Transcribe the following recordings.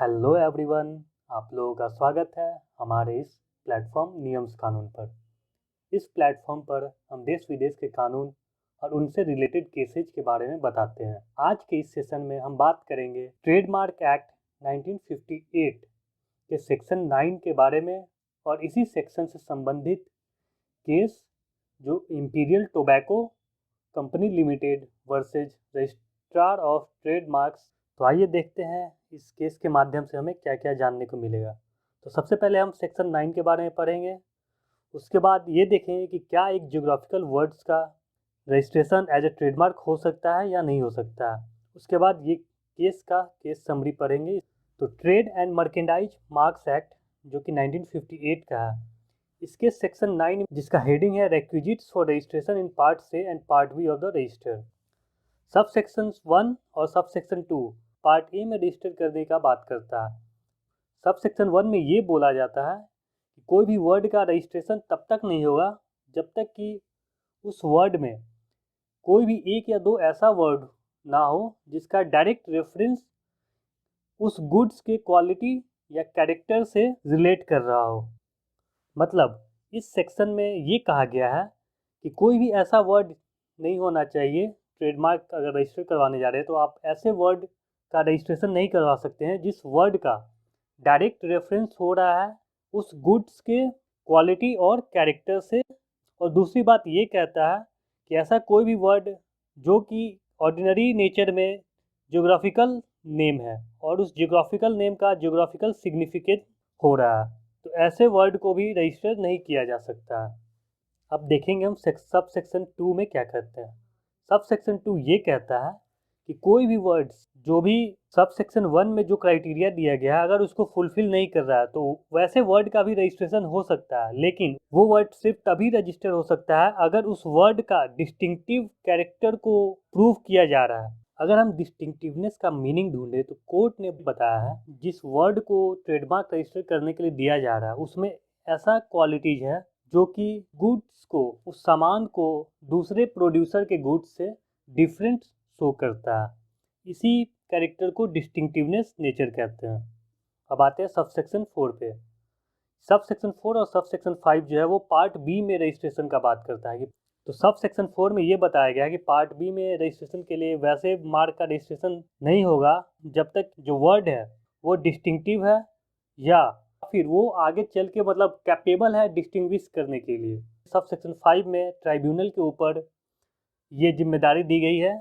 Hello everyone. आप लोगों का स्वागत है हमारे इस प्लेटफॉर्म नियम्स कानून पर। इस प्लेटफॉर्म पर हम देश विदेश के कानून और उनसे रिलेटेड केसेज के बारे में बताते हैं। आज के इस सेशन में हम बात करेंगे ट्रेडमार्क एक्ट 1958 के सेक्शन 9 के बारे में और इसी सेक्शन से संबंधित केस जो imperial tobacco company limited versus registrar of trademarks. तो आइए देखते हैं इस केस के माध्यम से हमें क्या क्या जानने को मिलेगा। तो सबसे पहले हम सेक्शन 9 के बारे में पढ़ेंगे। उसके बाद ये देखेंगे कि क्या एक ज्योग्राफिकल वर्ड्स का रजिस्ट्रेशन एज ए ट्रेडमार्क हो सकता है या नहीं हो सकता है। उसके बाद ये केस समरी पढ़ेंगे। तो trade and merchandise marks act जो कि 1958 का है, इसके सेक्शन 9 जिसका हेडिंग है requisites for registration in part से and part B of the register. Sub section 1 और सब सेक्शन 2 पार्ट ए में रजिस्टर करने का बात करता है। सब सेक्शन 1 में ये बोला जाता है कि कोई भी वर्ड का रजिस्ट्रेशन तब तक नहीं होगा जब तक कि उस वर्ड में कोई भी एक या दो ऐसा वर्ड ना हो जिसका डायरेक्ट रेफरेंस उस गुड्स के क्वालिटी या कैरेक्टर से रिलेट कर रहा हो। मतलब इस सेक्शन में ये कहा गया है कि कोई भी ऐसा वर्ड नहीं होना चाहिए। ट्रेडमार्क अगर रजिस्टर करवाने जा रहे हैं तो आप ऐसे वर्ड का रजिस्ट्रेशन नहीं करवा सकते हैं जिस वर्ड का डायरेक्ट रेफरेंस हो रहा है उस गुड्स के क्वालिटी और कैरेक्टर से। और दूसरी बात ये कहता है कि ऐसा कोई भी वर्ड जो कि ऑर्डिनरी नेचर में ज्योग्राफिकल नेम है और उस ज्योग्राफिकल नेम का ज्योग्राफिकल सिग्निफिकेंस हो रहा है, तो ऐसे वर्ड को भी रजिस्टर नहीं किया जा सकता है। अब देखेंगे हम सब सेक्शन 2 में क्या कहते हैं। सब सेक्शन 2 ये कहता है कि कोई भी वर्ड्स जो भी सब सेक्शन 1 में जो क्राइटेरिया दिया गया है अगर उसको फुलफिल नहीं कर रहा है तो वैसे वर्ड का भी रजिस्ट्रेशन हो सकता है, लेकिन वो वर्ड सिर्फ तभी रजिस्टर हो सकता है अगर उस वर्ड का डिस्टिंक्टिव कैरेक्टर को प्रूव किया जा रहा है। अगर हम डिस्टिंक्टिवनेस का मीनिंग ढूंढे तो कोर्ट ने बताया है जिस वर्ड को ट्रेडमार्क रजिस्टर करने के लिए दिया जा रहा है उसमें ऐसा क्वालिटीज है जो कि गुड्स को, उस सामान को दूसरे प्रोड्यूसर के गुड्स से डिफरेंट शो करता है। इसी कैरेक्टर को डिस्टिंक्टिवनेस नेचर कहते हैं। अब आते हैं सब सेक्शन 4 पे। सब सेक्शन 4 और सब सेक्शन 5 जो है वो पार्ट बी में रजिस्ट्रेशन का बात करता है। तो सब सेक्शन 4 में ये बताया गया है कि पार्ट बी में रजिस्ट्रेशन के लिए वैसे मार्क का रजिस्ट्रेशन नहीं होगा जब तक जो वर्ड है वो डिस्टिंक्टिव है या फिर वो आगे चल के मतलब कैपेबल है डिस्टिंग्विश करने के लिए। सब सेक्शन 5 में ट्राइब्यूनल के ऊपर ये जिम्मेदारी दी गई है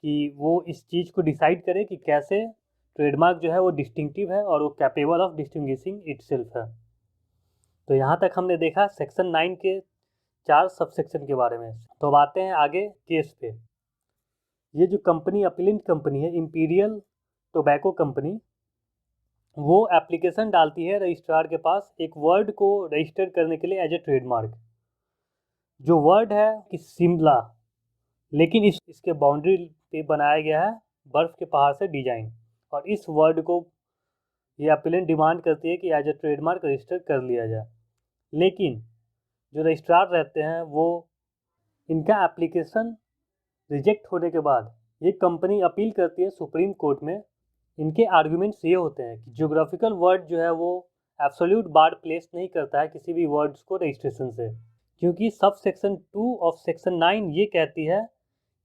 कि वो इस चीज़ को डिसाइड करे कि कैसे ट्रेडमार्क जो है वो डिस्टिंक्टिव है और वो कैपेबल ऑफ डिस्टिंग्विशिंग इटसेल्फ है। तो यहाँ तक हमने देखा सेक्शन 9 के 4 सब सेक्शन के बारे में। तो अब आते हैं आगे केस पे। ये जो कंपनी अपीलेंट कंपनी है इंपीरियल टोबैको कंपनी, वो एप्लीकेशन डालती है रजिस्ट्रार के पास एक वर्ड को रजिस्टर करने के लिए एज ए ट्रेडमार्क। जो वर्ड है कि शिमला, लेकिन इसके बाउंड्री पे बनाया गया है बर्फ़ के पहाड़ से डिजाइन, और इस वर्ड को ये अपीलेंट डिमांड करती है कि एज ए ट्रेडमार्क रजिस्टर कर लिया जाए। लेकिन जो रजिस्ट्रार रहते हैं वो इनका एप्लीकेशन रिजेक्ट होने के बाद ये कंपनी अपील करती है सुप्रीम कोर्ट में। इनके आर्गुमेंट्स ये होते हैं कि ज्योग्राफिकल वर्ड जो है वो एब्सोल्यूट बार प्लेस नहीं करता है किसी भी वर्ड्स को रजिस्ट्रेशन से, क्योंकि सब सेक्शन 2 ऑफ सेक्शन 9 ये कहती है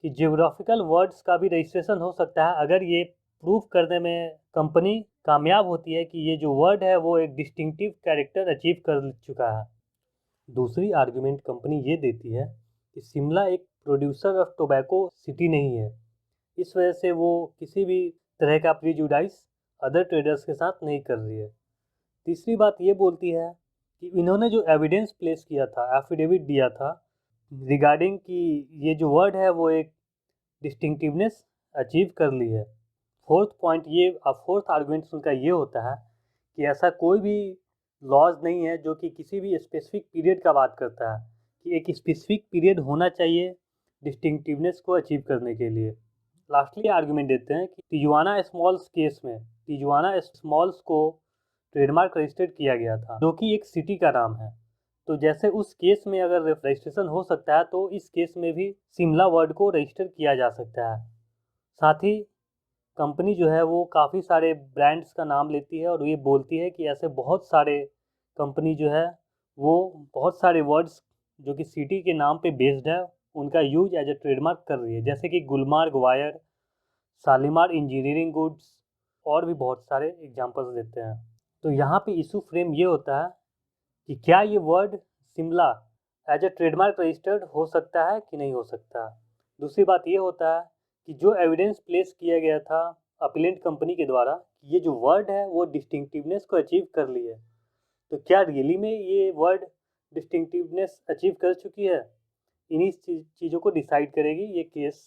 कि ज्योग्राफिकल वर्ड्स का भी रजिस्ट्रेशन हो सकता है अगर ये प्रूव करने में कंपनी कामयाब होती है कि ये जो वर्ड है वो एक डिस्टिंक्टिव कैरेक्टर अचीव कर चुका है। दूसरी आर्गुमेंट कंपनी ये देती है कि शिमला एक प्रोड्यूसर ऑफ टोबैको सिटी नहीं है, इस वजह से वो किसी भी तरह का प्रीजुडाइस अदर ट्रेडर्स के साथ नहीं कर रही है। तीसरी बात ये बोलती है कि इन्होंने जो एविडेंस प्लेस किया था, एफिडेविट दिया था रिगार्डिंग कि ये जो वर्ड है वो एक डिस्टिंक्टिवनेस अचीव कर ली है। फोर्थ आर्गुमेंट उनका ये होता है कि ऐसा कोई भी लॉज नहीं है जो कि किसी भी स्पेसिफिक पीरियड का बात करता है कि एक स्पेसिफिक पीरियड होना चाहिए डिस्टिंक्टिवनेस को अचीव करने के लिए। लास्टली आर्गुमेंट देते हैं कि टिजुआना स्मॉल्स केस में टिजुआना स्मॉल्स को ट्रेडमार्क रजिस्टर्ड किया गया था जो कि एक सिटी का नाम है। तो जैसे उस केस में अगर रजिस्ट्रेशन हो सकता है तो इस केस में भी शिमला वर्ड को रजिस्टर किया जा सकता है। साथ ही कंपनी जो है वो काफ़ी सारे ब्रांड्स का नाम लेती है और ये बोलती है कि ऐसे बहुत सारे कंपनी जो है वो बहुत सारे वर्ड्स जो कि सिटी के नाम पे बेस्ड है उनका यूज एज ए ट्रेडमार्क कर रही है, जैसे कि Gulmarg wire, Shalimar engineering goods और भी बहुत सारे एग्जांपल्स देते हैं। तो यहाँ पे इशू फ्रेम ये होता है कि क्या ये word Shimla as a trademark registered हो सकता है कि नहीं हो सकता। दूसरी बात ये होता है कि जो एविडेंस प्लेस किया गया था अपीलेंट कंपनी के द्वारा कि ये जो वर्ड है वो डिस्टिंक्टिवनेस को अचीव कर ली है, तो क्या रियली में ये वर्ड डिस्टिंक्टिवनेस अचीव कर चुकी है? इन्हीं चीज़ों को डिसाइड करेगी ये केस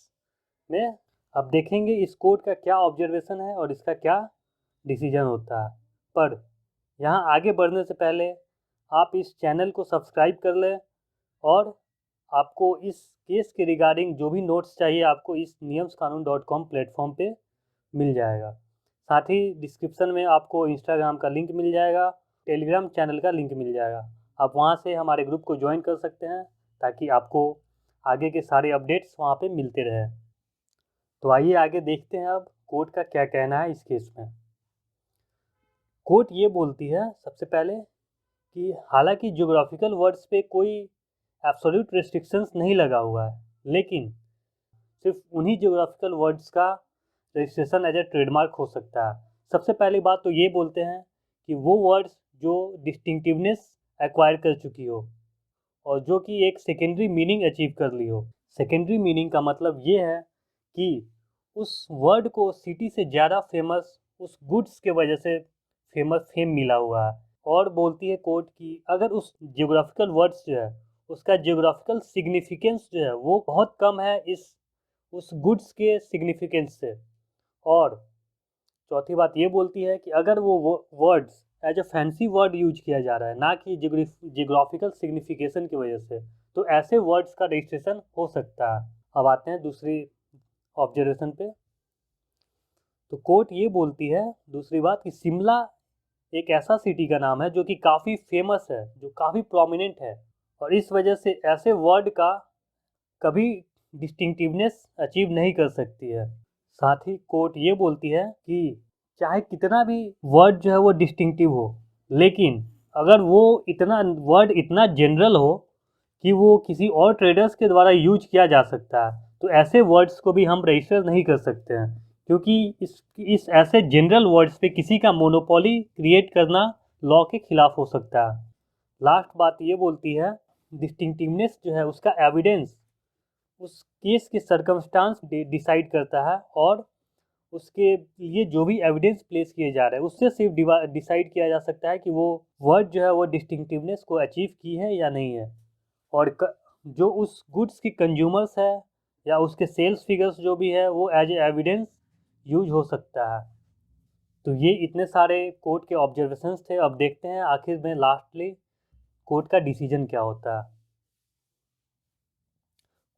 में। अब देखेंगे इस कोड का क्या ऑब्जर्वेशन है और इसका क्या डिसीजन होता है। पर यहाँ आगे बढ़ने से पहले आप इस चैनल को सब्सक्राइब कर लें और आपको इस केस के रिगार्डिंग जो भी नोट्स चाहिए आपको इस niyamsqanun.com प्लेटफॉर्म पे मिल जाएगा। साथ ही डिस्क्रिप्शन में आपको इंस्टाग्राम का लिंक मिल जाएगा, टेलीग्राम चैनल का लिंक मिल जाएगा। आप वहाँ से हमारे ग्रुप को ज्वाइन कर सकते हैं ताकि आपको आगे के सारे अपडेट्स वहाँ पे मिलते रहें। तो आइए आगे देखते हैं अब कोर्ट का क्या कहना है इस केस में। कोर्ट ये बोलती है सबसे पहले कि हालांकि ज्योग्राफिकल वर्ड्स पे कोई एब्सोल्यूट रेस्ट्रिक्शंस नहीं लगा हुआ है, लेकिन सिर्फ उन्हीं ज्योग्राफिकल वर्ड्स का रजिस्ट्रेशन एज ए ट्रेडमार्क हो सकता है। सबसे पहली बात तो ये बोलते हैं कि वो वर्ड्स जो डिस्टिंक्टिवनेस एक्वायर कर चुकी हो और जो कि एक सेकेंडरी मीनिंग अचीव कर ली हो। सेकेंडरी मीनिंग का मतलब ये है कि उस वर्ड को सिटी से ज़्यादा फेमस उस गुड्स के वजह से फेम मिला हुआ है। और बोलती है कोर्ट कि अगर उस जियोग्राफिकल वर्ड्स जो है उसका जियोग्राफिकल सिग्निफिकेंस जो है वो बहुत कम है उस गुड्स के सिग्निफिकेंस से। और चौथी बात ये बोलती है कि अगर वो words as a fancy word use किया जा रहा है ना कि जियोग्राफिकल सिग्निफिकेशन की वजह से, तो ऐसे वर्ड्स का रजिस्ट्रेशन हो सकता है। अब आते हैं दूसरी ऑब्जर्वेशन पे। तो कोर्ट ये बोलती है दूसरी बात कि शिमला एक ऐसा सिटी का नाम है जो कि काफ़ी फेमस है, जो काफ़ी प्रोमिनेंट है और इस वजह से ऐसे वर्ड का कभी डिस्टिंक्टिवनेस अचीव नहीं कर सकती है। साथ ही कोर्ट ये बोलती है कि चाहे कितना भी वर्ड जो है वो डिस्टिंक्टिव हो, लेकिन अगर वो वर्ड इतना जनरल हो कि वो किसी और ट्रेडर्स के द्वारा यूज किया जा सकता है, तो ऐसे वर्ड्स को भी हम रजिस्टर नहीं कर सकते हैं, क्योंकि इस ऐसे जनरल वर्ड्स पे किसी का मोनोपोली क्रिएट करना लॉ के खिलाफ हो सकता है। लास्ट बात ये बोलती है डिस्टिंक्टिवनेस जो है उसका एविडेंस उस केस के सर्कमस्टांस डिसाइड करता है और उसके लिए जो भी एविडेंस प्लेस किए जा रहे हैं उससे सिर्फ डिसाइड किया जा सकता है कि वो वर्ड जो है वो डिस्टिंक्टिवनेस को अचीव की है या नहीं है। और जो उस गुड्स की कंज्यूमर्स है या उसके सेल्स फिगर्स जो भी है वो एज ए एविडेंस यूज हो सकता है। तो ये इतने सारे कोर्ट के ऑब्जर्वेशंस थे। अब देखते हैं आखिर में लास्टली कोर्ट का डिसीजन क्या होता है।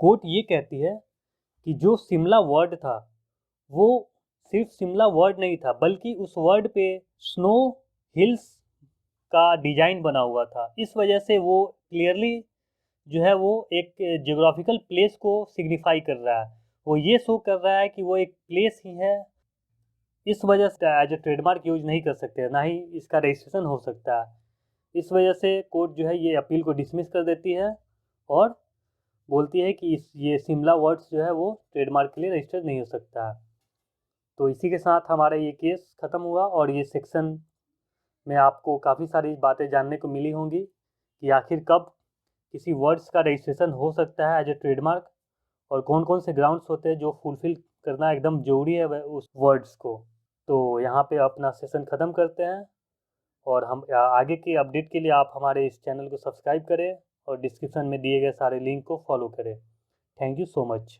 कोर्ट ये कहती है कि जो शिमला वर्ड था वो सिर्फ शिमला वर्ड नहीं था, बल्कि उस वर्ड पे स्नो हिल्स का डिजाइन बना हुआ था। इस वजह से वो क्लियरली जो है वो एक जियोग्राफिकल प्लेस को सिग्निफाई कर रहा है। वो ये शो कर रहा है कि वो एक प्लेस ही है। इस वजह से एज ए ट्रेडमार्क यूज नहीं कर सकते, ना ही इसका रजिस्ट्रेशन हो सकता है। इस वजह से कोर्ट जो है ये अपील को डिसमिस कर देती है और बोलती है कि ये शिमला वर्ड्स जो है वो ट्रेडमार्क के लिए रजिस्टर नहीं हो सकता है। तो इसी के साथ हमारा ये केस ख़त्म हुआ और ये सेक्शन में आपको काफ़ी सारी बातें जानने को मिली होंगी कि आखिर कब किसी वर्ड्स का रजिस्ट्रेशन हो सकता है एज ए ट्रेडमार्क और कौन कौन से ग्राउंड्स होते हैं जो फुलफ़िल करना एकदम ज़रूरी है उस वर्ड्स को। तो यहाँ पे अपना सेशन ख़त्म करते हैं और हम आगे के अपडेट के लिए आप हमारे इस चैनल को सब्सक्राइब करें और डिस्क्रिप्शन में दिए गए सारे लिंक को फॉलो करें। Thank you so much.